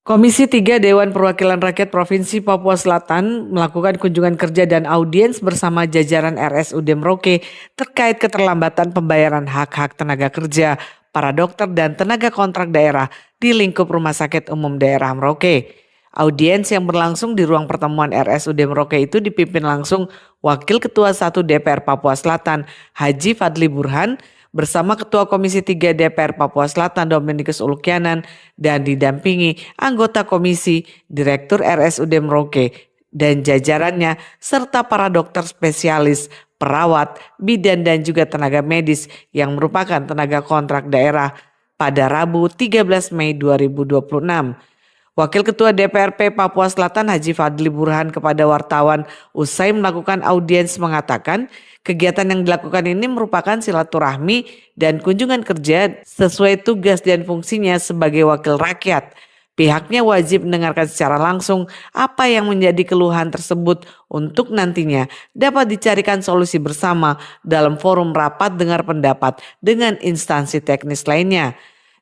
Komisi 3 Dewan Perwakilan Rakyat Provinsi Papua Selatan melakukan kunjungan kerja dan audiens bersama jajaran RSUD Merauke terkait keterlambatan pembayaran hak-hak tenaga kerja para dokter dan tenaga kontrak daerah di lingkup Rumah Sakit Umum Daerah Merauke. Audiens yang berlangsung di ruang pertemuan RSUD Merauke itu dipimpin langsung Wakil Ketua 1 DPR Papua Selatan Haji Fadli Burhan bersama Ketua Komisi 3 DPR Papua Selatan Dominikus Ulukianan dan didampingi anggota komisi, Direktur RSUD Merauke dan jajarannya serta para dokter spesialis, perawat, bidan dan juga tenaga medis yang merupakan tenaga kontrak daerah pada Rabu 13 Mei 2026. Wakil Ketua DPRP Papua Selatan Haji Fadli Burhan kepada wartawan usai melakukan audiens mengatakan kegiatan yang dilakukan ini merupakan silaturahmi dan kunjungan kerja sesuai tugas dan fungsinya sebagai wakil rakyat. Pihaknya wajib mendengarkan secara langsung apa yang menjadi keluhan tersebut untuk nantinya dapat dicarikan solusi bersama dalam forum rapat dengar pendapat dengan instansi teknis lainnya.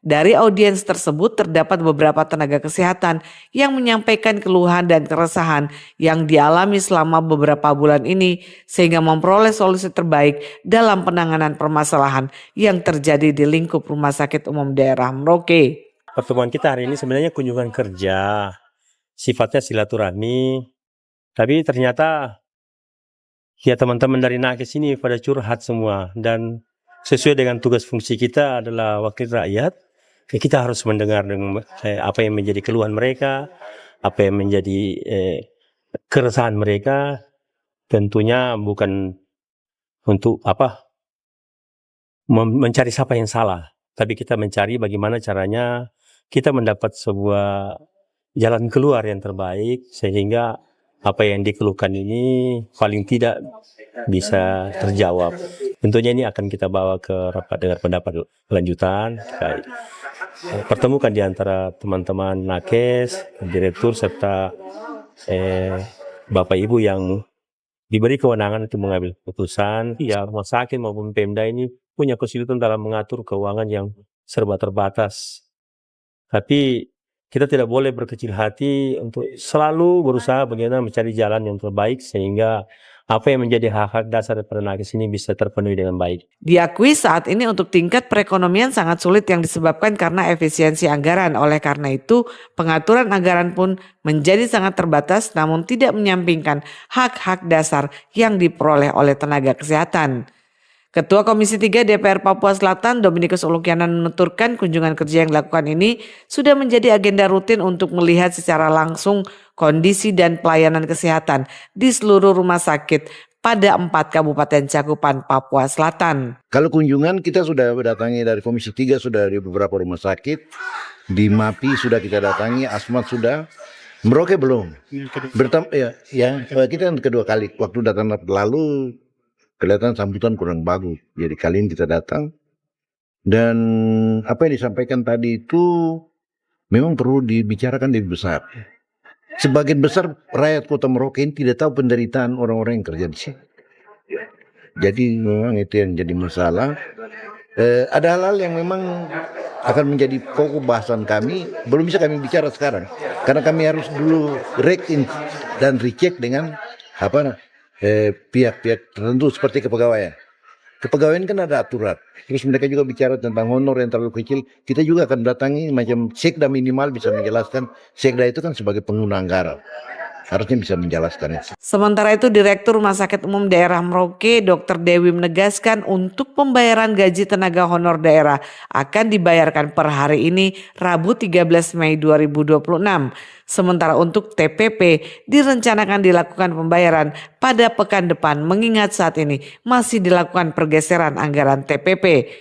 Dari audiens tersebut terdapat beberapa tenaga kesehatan yang menyampaikan keluhan dan keresahan yang dialami selama beberapa bulan ini sehingga memperoleh solusi terbaik dalam penanganan permasalahan yang terjadi di lingkup Rumah Sakit Umum Daerah Merauke. Pertemuan kita hari ini sebenarnya kunjungan kerja, sifatnya silaturahmi, tapi ternyata ya teman-teman dari Nakes ini pada curhat semua dan sesuai dengan tugas fungsi kita adalah wakil rakyat. Kita harus mendengar apa yang menjadi keluhan mereka, apa yang menjadi keresahan mereka. Tentunya bukan untuk mencari siapa yang salah, tapi kita mencari bagaimana caranya kita mendapat sebuah jalan keluar yang terbaik sehingga apa yang dikeluhkan ini paling tidak bisa terjawab. Tentunya ini akan kita bawa ke rapat dengar pendapat lanjutan. Kita pertemukan di antara teman-teman Nakes, direktur serta Bapak Ibu yang diberi kewenangan untuk mengambil keputusan. Ya, rumah sakit maupun Pemda ini punya kesulitan dalam mengatur keuangan yang serba terbatas. Tapi kita tidak boleh berkecil hati untuk selalu berusaha bagaimana mencari jalan yang terbaik sehingga apa yang menjadi hak-hak dasar daripada nakes ini bisa terpenuhi dengan baik. Diakui saat ini untuk tingkat perekonomian sangat sulit yang disebabkan karena efisiensi anggaran. Oleh karena itu, pengaturan anggaran pun menjadi sangat terbatas namun tidak menyampingkan hak-hak dasar yang diperoleh oleh tenaga kesehatan. Ketua Komisi 3 DPR Papua Selatan Dominikus Ulukianan menuturkan kunjungan kerja yang dilakukan ini sudah menjadi agenda rutin untuk melihat secara langsung kondisi dan pelayanan kesehatan di seluruh rumah sakit pada 4 kabupaten cakupan Papua Selatan. Kalau kunjungan kita sudah datangi dari Komisi 3 sudah di beberapa rumah sakit, di MAPI sudah kita datangi, Asmat sudah, Merauke belum. Kita yang kedua kali, waktu datang lalu kelihatan sambutan kurang bagus. Jadi kali ini kita datang dan apa yang disampaikan tadi itu memang perlu dibicarakan lebih besar. Sebagian besar rakyat Kota Merauke ini tidak tahu penderitaan orang-orang yang kerja di sini. Jadi memang itu yang jadi masalah. Ada hal-hal yang memang akan menjadi pokok bahasan kami, belum bisa kami bicara sekarang karena kami harus dulu dan recheck dengan pihak-pihak tertentu seperti kepegawaian. Kepegawaian kan ada aturan. Terus mereka juga bicara tentang honor yang terlalu kecil. Kita juga akan datangi macam sekda minimal bisa menjelaskan. Sekda itu kan sebagai pengguna anggaran. Harusnya bisa menjelaskan itu. Sementara itu Direktur Rumah Sakit Umum Daerah Merauke Dr. Dewi menegaskan untuk pembayaran gaji tenaga honor daerah akan dibayarkan per hari ini Rabu 13 Mei 2026. Sementara untuk TPP direncanakan dilakukan pembayaran pada pekan depan mengingat saat ini masih dilakukan pergeseran anggaran TPP.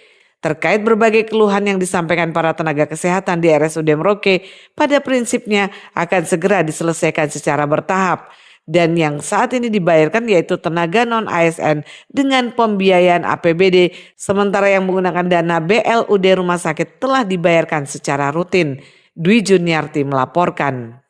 Terkait berbagai keluhan yang disampaikan para tenaga kesehatan di RSUD Merauke, pada prinsipnya akan segera diselesaikan secara bertahap. Dan yang saat ini dibayarkan yaitu tenaga non-ASN dengan pembiayaan APBD, sementara yang menggunakan dana BLUD rumah sakit telah dibayarkan secara rutin. Dwi Juniarti melaporkan.